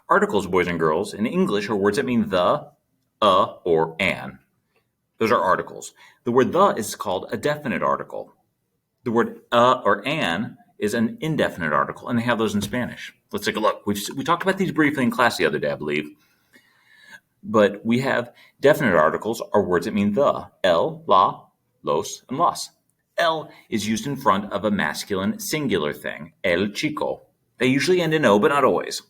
Articles, boys and girls, in English are words that mean the, or an. Those are articles. The word the is called a definite article. The word or an is an indefinite article, and they have those in Spanish. Let's take a look. We talked about these briefly in class the other day, I believe. But we have definite articles are words that mean the. El, la, los, and las. El is used in front of a masculine singular thing. El chico. They usually end in O, but not always.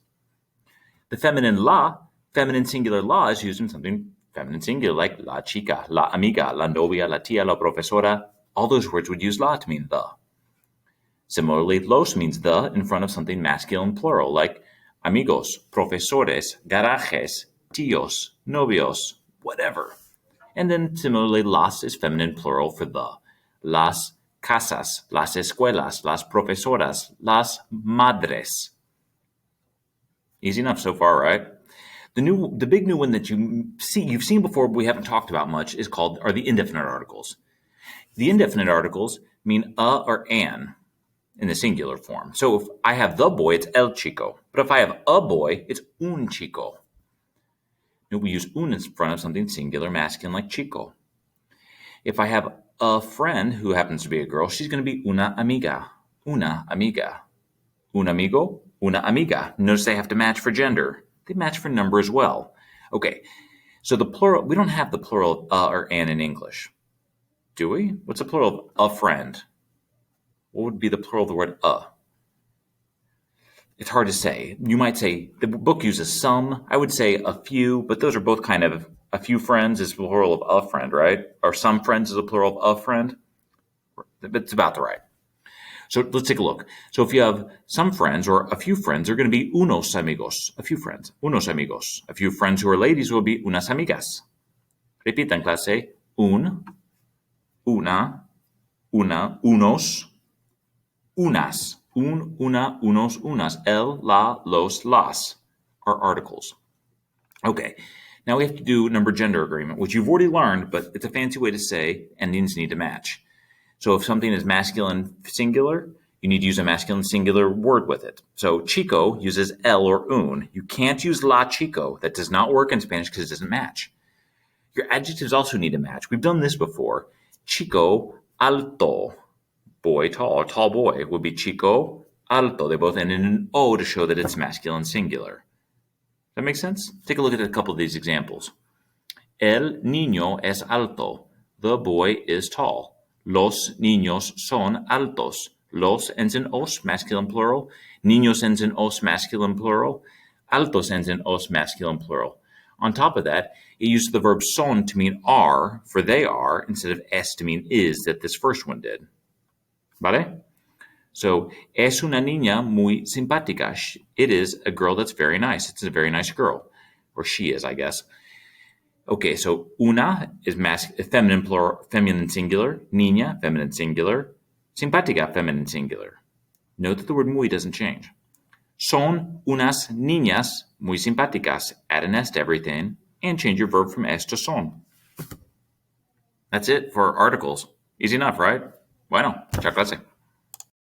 The feminine singular la, is used in something feminine singular, like la chica, la amiga, la novia, la tia, la profesora. All those words would use la to mean the. Similarly, los means the in front of something masculine plural, like amigos, profesores, garajes, tios, novios, whatever. And then similarly, las is feminine plural for the. Las casas, las escuelas, las profesoras, las madres. Easy enough so far, right? The big new one that you've seen before, but we haven't talked about much, are the indefinite articles. The indefinite articles mean or an in the singular form. So if I have the boy, it's el chico. But if I have a boy, it's un chico. We use un in front of something singular, masculine, like chico. If I have a friend who happens to be a girl, she's going to be una amiga. Una amiga. Un amigo, una amiga. Notice they have to match for gender. They match for number as well. Okay, so the plural, we don't have the plural of or an in English. Do we? What's the plural of a friend? What would be the plural of the word a? It's hard to say. You might say the book uses some. I would say a few, but those are both kind of, a few friends is the plural of a friend, right? Or some friends is the plural of a friend. It's about the right. So let's take a look. So if you have some friends or a few friends, they're going to be unos amigos, a few friends, unos amigos. A few friends who are ladies will be unas amigas. Repita en clase, un, una, unos, unas. Un, una, unos, unas. El, la, los, las are articles. Okay, now we have to do number gender agreement, which you've already learned, but it's a fancy way to say endings need to match. So if something is masculine singular, you need to use a masculine singular word with it. So chico uses el or un. You can't use la chico. That does not work in Spanish because it doesn't match. Your adjectives also need to match. We've done this before. Chico alto. Boy tall, tall boy would be chico alto. They both end in an O to show that it's masculine singular. That makes sense? Take a look at a couple of these examples. El niño es alto. The boy is tall. Los niños son altos. Los ends in os, masculine plural. Niños ends in os, masculine plural. Altos ends in os, masculine plural. On top of that, it uses the verb son to mean are, for they are, instead of es to mean is, that this first one did. ¿Vale? So, es una niña muy simpática. It is a girl that's very nice. It's a very nice girl. Or she is, I guess. Okay, so una is feminine plural, feminine singular. Niña, feminine singular. Simpática, feminine singular. Note that the word muy doesn't change. Son unas niñas muy simpáticas. Add an s to everything and change your verb from es to son. That's it for articles. Easy enough, right? Bueno, muchas gracias.